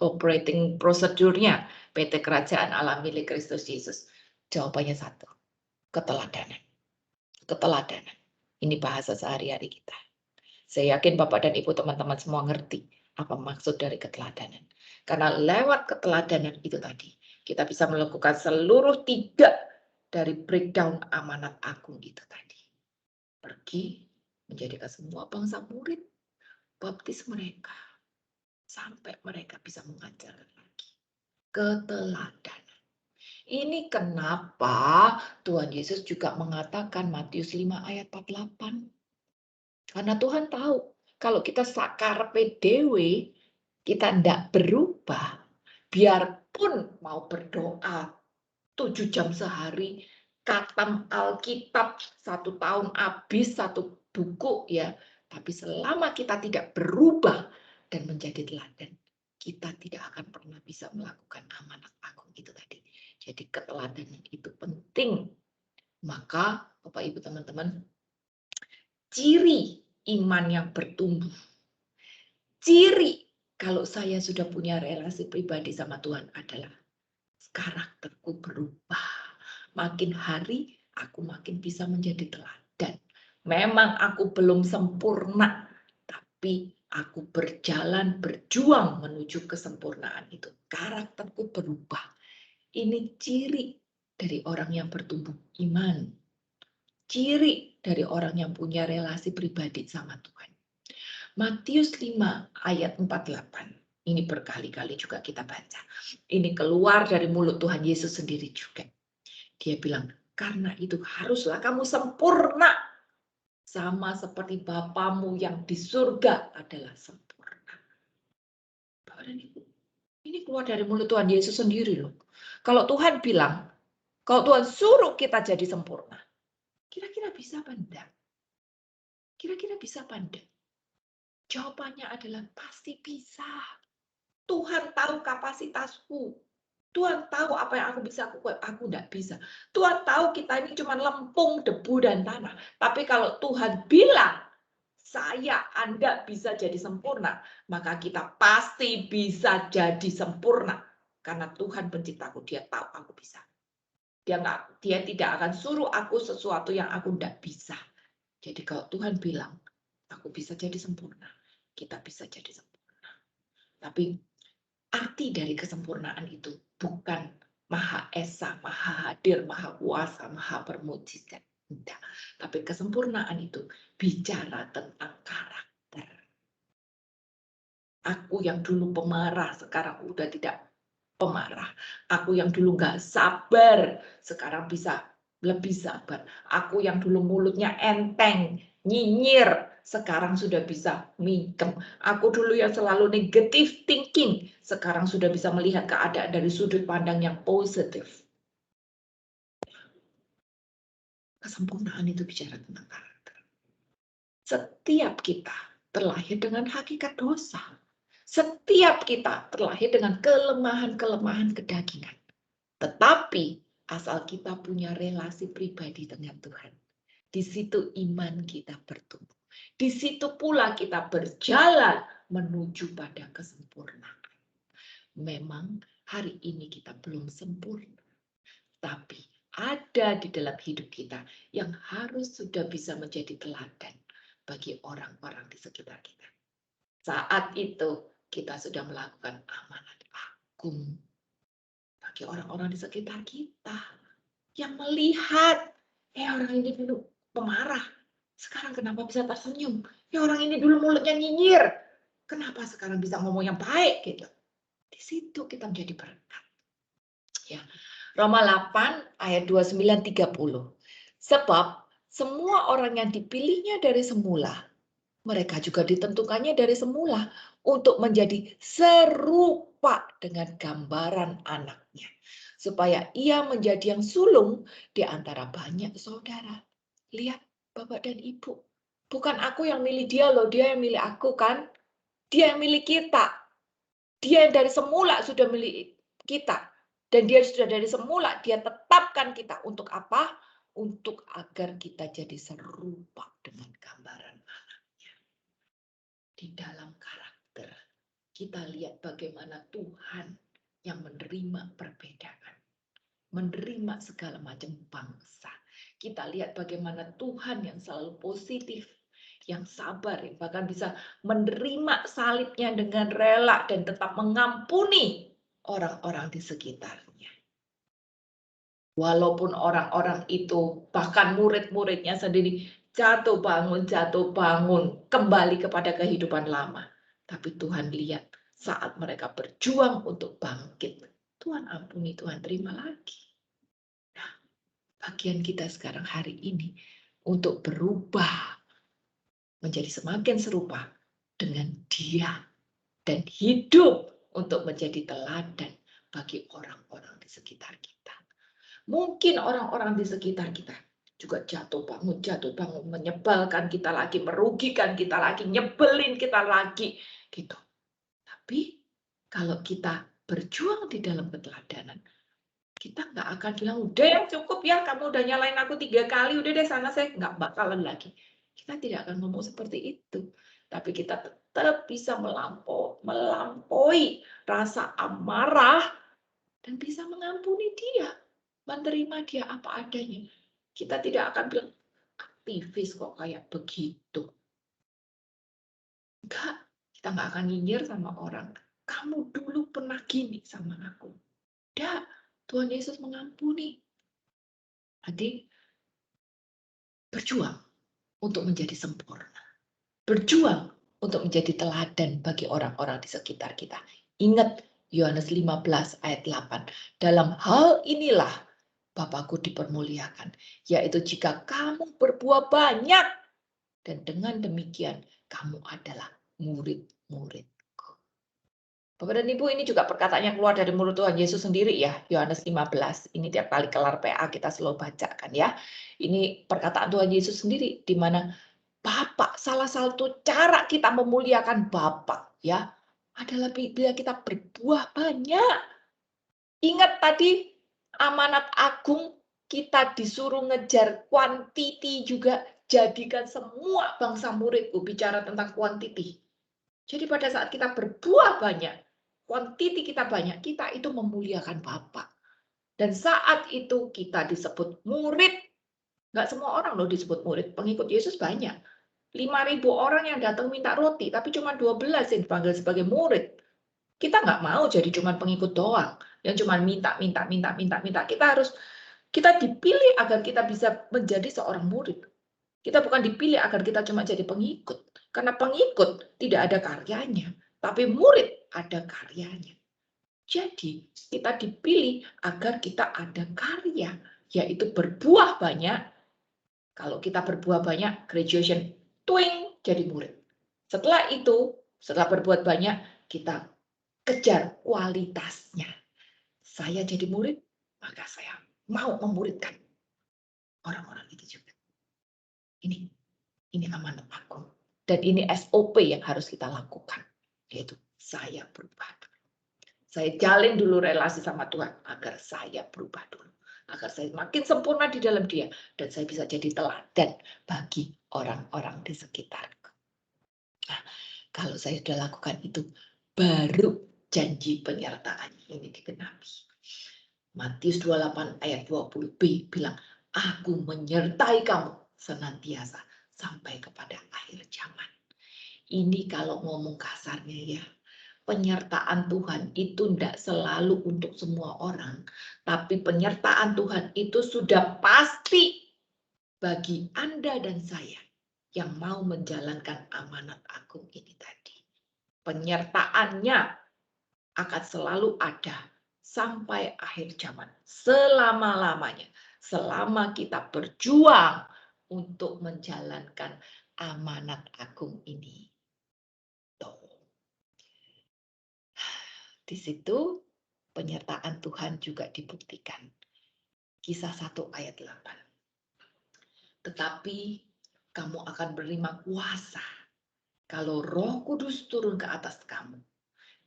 B: operating prosedurnya PT Kerajaan Allah milik Kristus Yesus. Jawabannya satu, keteladanan. Keteladanan. Ini bahasa sehari-hari kita. Saya yakin Bapak dan Ibu teman-teman semua ngerti apa maksud dari keteladanan. Karena lewat keteladanan itu tadi, kita bisa melakukan seluruh 3 dari breakdown amanat agung itu tadi. Pergi, menjadikan semua bangsa murid, baptis mereka, sampai mereka bisa mengajarkan lagi. Keteladanan. Ini kenapa Tuhan Yesus juga mengatakan Matius 5 ayat 48. Karena Tuhan tahu, kalau kita sakarpe dewe, kita tidak berubah, biarpun mau berdoa 7 jam sehari, khatam Alkitab 1 tahun habis 1 buku ya, tapi selama kita tidak berubah dan menjadi teladan, kita tidak akan pernah bisa melakukan amanat agung itu tadi. Jadi keteladanan itu penting. Maka Bapak Ibu teman-teman, ciri iman yang bertumbuh, ciri kalau saya sudah punya relasi pribadi sama Tuhan adalah karakterku berubah. Makin hari aku makin bisa menjadi teladan. Memang aku belum sempurna, tapi aku berjuang menuju kesempurnaan itu. Karakterku berubah. Ini ciri dari orang yang bertumbuh iman. Ciri dari orang yang punya relasi pribadi sama Tuhan. Matius 5 ayat 48. Ini berkali-kali juga kita baca. Ini keluar dari mulut Tuhan Yesus sendiri juga. Dia bilang, karena itu haruslah kamu sempurna. Sama seperti Bapamu yang di surga adalah sempurna. Bapak dan Ibu, ini keluar dari mulut Tuhan Yesus sendiri loh. Kalau Tuhan bilang, kalau Tuhan suruh kita jadi sempurna, kira-kira bisa apa enggak? Kira-kira bisa apa enggak? Jawabannya adalah pasti bisa. Tuhan tahu kapasitasku. Tuhan tahu apa yang aku bisa lakukan, aku enggak bisa. Tuhan tahu kita ini cuma lempung, debu, dan tanah. Tapi kalau Tuhan bilang, Anda bisa jadi sempurna, maka kita pasti bisa jadi sempurna. Karena Tuhan penciptaku, dia tahu aku bisa. Dia tidak akan suruh aku sesuatu yang aku enggak bisa. Jadi kalau Tuhan bilang, aku bisa jadi sempurna, kita bisa jadi sempurna. Tapi arti dari kesempurnaan itu bukan Maha Esa, Maha Hadir, Maha Kuasa, Maha Bermujizat. Tidak. Tapi kesempurnaan itu bicara tentang karakter. Aku yang dulu pemarah, sekarang udah tidak pemarah. Aku yang dulu nggak sabar, sekarang bisa lebih sabar. Aku yang dulu mulutnya enteng, nyinyir, sekarang sudah bisa mingkem. Aku dulu yang selalu negative thinking, sekarang sudah bisa melihat keadaan dari sudut pandang yang positif. Kesempurnaan itu bicara tentang karakter. Setiap kita terlahir dengan hakikat dosa. Setiap kita terlahir dengan kelemahan-kelemahan kedagingan. Tetapi asal kita punya relasi pribadi dengan Tuhan, di situ iman kita bertumbuh. Di situ pula kita berjalan menuju pada kesempurnaan. Memang hari ini kita belum sempurna, tapi ada di dalam hidup kita yang harus sudah bisa menjadi teladan bagi orang-orang di sekitar kita. Saat itu kita sudah melakukan amanat agung bagi orang-orang di sekitar kita yang melihat, orang ini dulu pemarah, sekarang kenapa bisa tersenyum? Ya orang ini dulu mulutnya nyinyir. Kenapa sekarang bisa ngomong yang baik gitu? Di situ kita menjadi berkat. Ya. Roma 8 ayat 29-30. Sebab semua orang yang dipilihnya dari semula, mereka juga ditentukannya dari semula untuk menjadi serupa dengan gambaran anaknya. Supaya ia menjadi yang sulung di antara banyak saudara. Lihat Bapak dan Ibu. Bukan aku yang milih dia loh, dia yang milih aku kan. Dia yang milih kita. Dia yang dari semula sudah milih kita. Dan dia sudah dari semula, dia tetapkan kita. Untuk apa? Untuk agar kita jadi serupa dengan gambaran anaknya. Di dalam karakter, kita lihat bagaimana Tuhan yang menerima perbedaan. Menerima segala macam bangsa. Kita lihat bagaimana Tuhan yang selalu positif, yang sabar, yang bahkan bisa menerima salibnya dengan rela dan tetap mengampuni orang-orang di sekitarnya. Walaupun orang-orang itu, bahkan murid-muridnya sendiri, jatuh bangun, kembali kepada kehidupan lama. Tapi Tuhan lihat saat mereka berjuang untuk bangkit, Tuhan ampuni, Tuhan terima lagi. Nah, bagian kita sekarang hari ini untuk berubah menjadi semakin serupa dengan Dia dan hidup untuk menjadi teladan bagi orang-orang di sekitar kita. Mungkin orang-orang di sekitar kita juga jatuh bangun, menyebalkan kita lagi, merugikan kita lagi, nyebelin kita lagi, gitu. Tapi kalau kita berjuang di dalam keteladanan, kita nggak akan bilang, udah yang cukup ya, kamu udah nyalain aku 3 kali, udah deh sana saya nggak bakalan lagi. Kita tidak akan ngomong seperti itu. Tapi kita tetap bisa melampaui rasa amarah dan bisa mengampuni dia. Menerima dia apa adanya. Kita tidak akan bilang, aktivis kok kayak begitu. Enggak, kita nggak akan nyinyir sama orang. Kamu dulu pernah gini sama aku. Enggak, Tuhan Yesus mengampuni. Adik, berjuang untuk menjadi sempurna. Berjuang untuk menjadi teladan bagi orang-orang di sekitar kita. Ingat Yohanes 15 ayat 8. Dalam hal inilah Bapakku dipermuliakan, yaitu jika kamu berbuah banyak, dan dengan demikian kamu adalah murid-muridku. Bapak dan Ibu, ini juga perkataan yang keluar dari mulut Tuhan Yesus sendiri ya, Yohanes 15. Ini tiap kali kelar PA kita selalu bacakan ya. Ini perkataan Tuhan Yesus sendiri, di mana Bapak, salah satu cara kita memuliakan Bapak ya, adalah bila kita berbuah banyak. Ingat tadi, amanat agung, kita disuruh ngejar quantity juga, jadikan semua bangsa muridku, bicara tentang quantity. Jadi pada saat kita berbuah banyak, quantity kita banyak, kita itu memuliakan Bapa. Dan saat itu kita disebut murid. Nggak semua orang loh disebut murid, pengikut Yesus banyak. 5.000 orang yang datang minta roti, tapi cuma 12 yang dipanggil sebagai murid. Kita nggak mau jadi cuma pengikut doang, yang cuma minta. Kita dipilih agar kita bisa menjadi seorang murid. Kita bukan dipilih agar kita cuma jadi pengikut. Karena pengikut tidak ada karyanya, tapi murid ada karyanya. Jadi kita dipilih agar kita ada karya, yaitu berbuah banyak. Kalau kita berbuah banyak, graduation, twing, jadi murid. Setelah itu, setelah berbuat banyak, kita kejar kualitasnya. Saya jadi murid, maka saya mau memuridkan orang-orang itu juga. Ini amanat agung. Dan ini SOP yang harus kita lakukan. Yaitu saya berubah dulu. Saya jalin dulu relasi sama Tuhan agar saya berubah dulu. Agar saya makin sempurna di dalam Dia. Dan saya bisa jadi teladan bagi orang-orang di sekitarku. Nah, kalau saya sudah lakukan itu, baru janji penyertaan ini digenapi. Matius 28 ayat 20b bilang, aku menyertai kamu senantiasa sampai kepada akhir zaman. Ini kalau ngomong kasarnya ya, penyertaan Tuhan itu tidak selalu untuk semua orang, tapi penyertaan Tuhan itu sudah pasti bagi Anda dan saya. yang mau menjalankan amanat agung ini tadi. Penyertaannya akan selalu ada sampai akhir zaman, selama-lamanya, selama kita berjuang untuk menjalankan amanat agung ini. Di situ penyertaan Tuhan juga dibuktikan. Kisah 1 ayat 8. Tetapi kamu akan menerima kuasa kalau Roh Kudus turun ke atas kamu.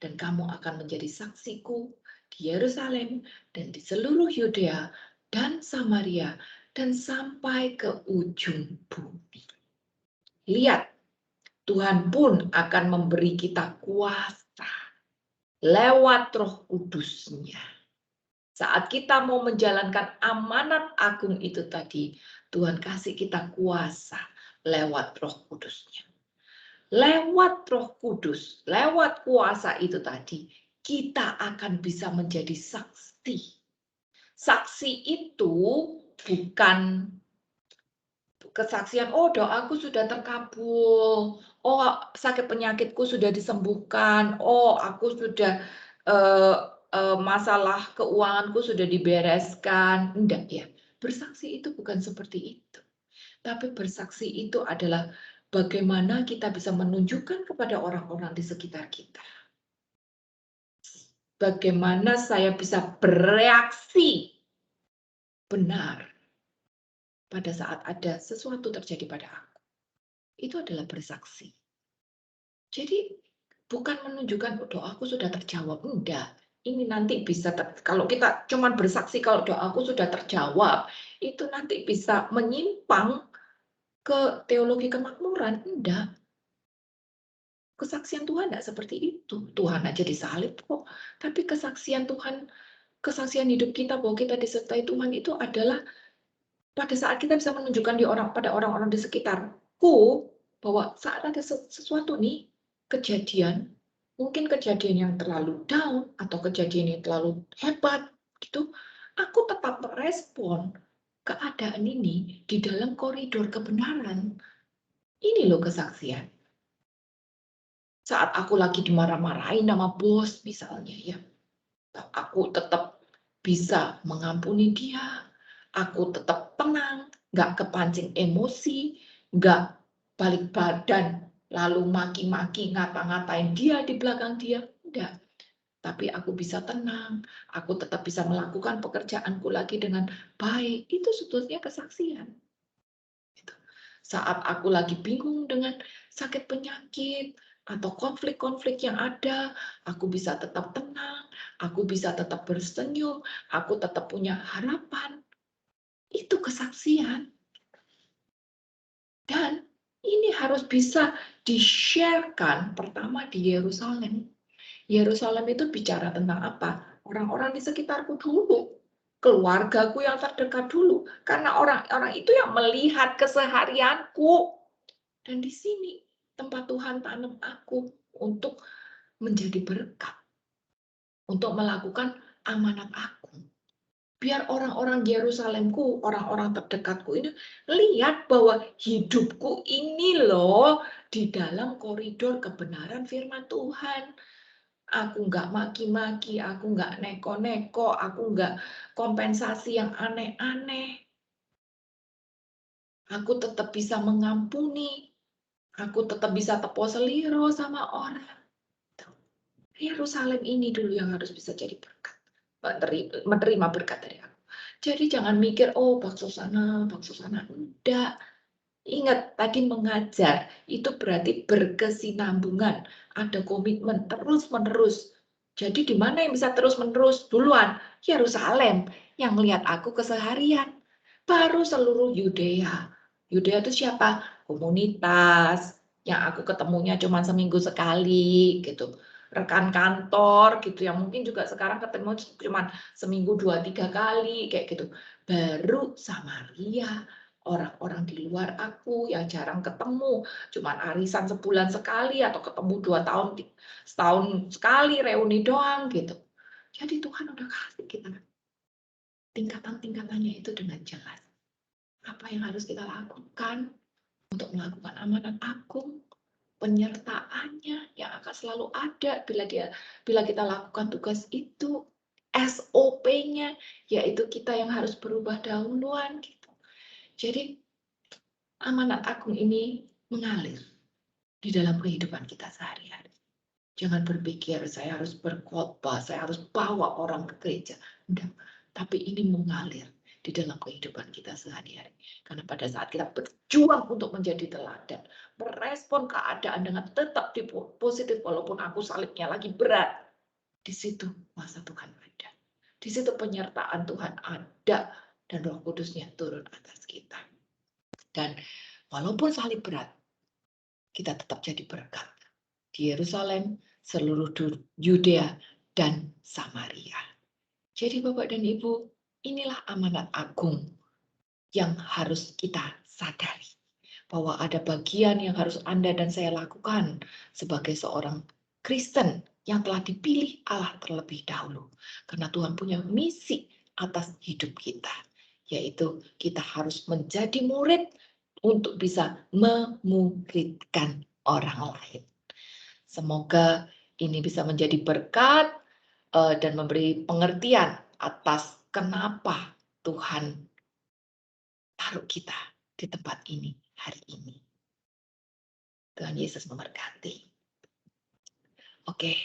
B: Dan kamu akan menjadi saksiku di Yerusalem dan di seluruh Yudea dan Samaria dan sampai ke ujung bumi. Lihat, Tuhan pun akan memberi kita kuasa lewat Roh Kudus-Nya. Saat kita mau menjalankan amanat agung itu tadi, Tuhan kasih kita kuasa lewat Roh Kudus-Nya. Lewat Roh Kudus, lewat kuasa itu tadi, kita akan bisa menjadi saksi. Saksi itu bukan kesaksian, oh doaku sudah terkabul, oh sakit penyakitku sudah disembuhkan, oh aku sudah masalah keuanganku sudah dibereskan. Enggak ya, bersaksi itu bukan seperti itu. Tapi bersaksi itu adalah bagaimana kita bisa menunjukkan kepada orang-orang di sekitar kita. Bagaimana saya bisa bereaksi benar pada saat ada sesuatu terjadi pada aku. Itu adalah bersaksi. Jadi bukan menunjukkan doaku sudah terjawab. Enggak. Ini nanti bisa, kalau kita cuma bersaksi kalau doaku sudah terjawab, itu nanti bisa menyimpang ke teologi kemakmuran. Enggak. Kesaksian Tuhan enggak seperti itu. Tuhan aja disalib kok. Tapi kesaksian Tuhan, kesaksian hidup kita bahwa kita disertai Tuhan itu adalah pada saat kita bisa menunjukkan pada orang-orang di sekitarku bahwa saat ada sesuatu nih kejadian, mungkin kejadian yang terlalu down atau kejadian yang terlalu hebat gitu, aku tetap merespon keadaan ini di dalam koridor kebenaran. Ini loh kesaksian. Saat aku lagi dimarah-marahin sama bos misalnya ya, aku tetap bisa mengampuni dia, aku tetap tenang, nggak kepancing emosi, nggak balik badan, lalu maki-maki, ngata-ngatain dia di belakang dia, enggak. Tapi aku bisa tenang, aku tetap bisa melakukan pekerjaanku lagi dengan baik. Itu sebetulnya kesaksian. Saat aku lagi bingung dengan sakit penyakit atau konflik-konflik yang ada, aku bisa tetap tenang, aku bisa tetap bersenyum, aku tetap punya harapan. Itu kesaksian. Dan ini harus bisa di-share-kan pertama di Yerusalem. Yerusalem itu bicara tentang apa? Orang-orang di sekitarku dulu. Keluargaku yang terdekat dulu. Karena orang-orang itu yang melihat keseharianku. Dan di sini tempat Tuhan tanam aku untuk menjadi berkat. Untuk melakukan amanat aku. Biar orang-orang Yerusalemku, orang-orang terdekatku ini lihat bahwa hidupku ini loh di dalam koridor kebenaran firman Tuhan. Aku nggak maki-maki, aku nggak neko-neko, aku nggak kompensasi yang aneh-aneh. Aku tetap bisa mengampuni. Aku tetap bisa tepo seliro sama orang. Yerusalem ini dulu yang harus bisa jadi berkat. Menerima berkat dari aku. Jadi jangan mikir, oh bakso sana. Enggak. Ingat, tadi mengajar, itu berarti berkesinambungan. Ada komitmen terus-menerus. Jadi di mana yang bisa terus-menerus? Duluan, Yerusalem. Yang lihat aku keseharian. Baru seluruh Yudea. Yudea itu siapa? Komunitas. Yang aku ketemunya cuma seminggu sekali, gitu. Rekan kantor gitu yang mungkin juga sekarang ketemu cuma seminggu 2-3 kali kayak gitu. Baru Samaria, orang-orang di luar aku yang jarang ketemu, cuma arisan sebulan sekali atau ketemu 2 tahun setahun sekali reuni doang gitu. Jadi Tuhan udah kasih kita tingkatan-tingkatannya itu dengan jelas. Apa yang harus kita lakukan? untuk melakukan amanat agung, penyertaannya yang akan selalu ada bila kita lakukan tugas itu, SOP-nya yaitu kita yang harus berubah dahuluan gitu. Jadi amanat agung ini mengalir di dalam kehidupan kita sehari-hari. Jangan berpikir saya harus berkhotbah, saya harus bawa orang ke gereja. Enggak, tapi ini mengalir di dalam kehidupan kita sehari-hari. Karena pada saat kita berjuang untuk menjadi teladan, merespon keadaan dengan tetap positif walaupun aku salibnya lagi berat, di situ masa Tuhan ada. Di situ penyertaan Tuhan ada dan Roh Kudusnya turun atas kita. Dan walaupun salib berat, kita tetap jadi berkat di Yerusalem, seluruh Yudea dan Samaria. Jadi Bapak dan Ibu, inilah amanat agung yang harus kita sadari. Bahwa ada bagian yang harus Anda dan saya lakukan sebagai seorang Kristen yang telah dipilih Allah terlebih dahulu. Karena Tuhan punya misi atas hidup kita. Yaitu kita harus menjadi murid untuk bisa memuridkan orang lain. Semoga ini bisa menjadi berkat dan memberi pengertian atas kenapa Tuhan taruh kita di tempat ini hari ini. Tuhan Yesus memberkati. Oke,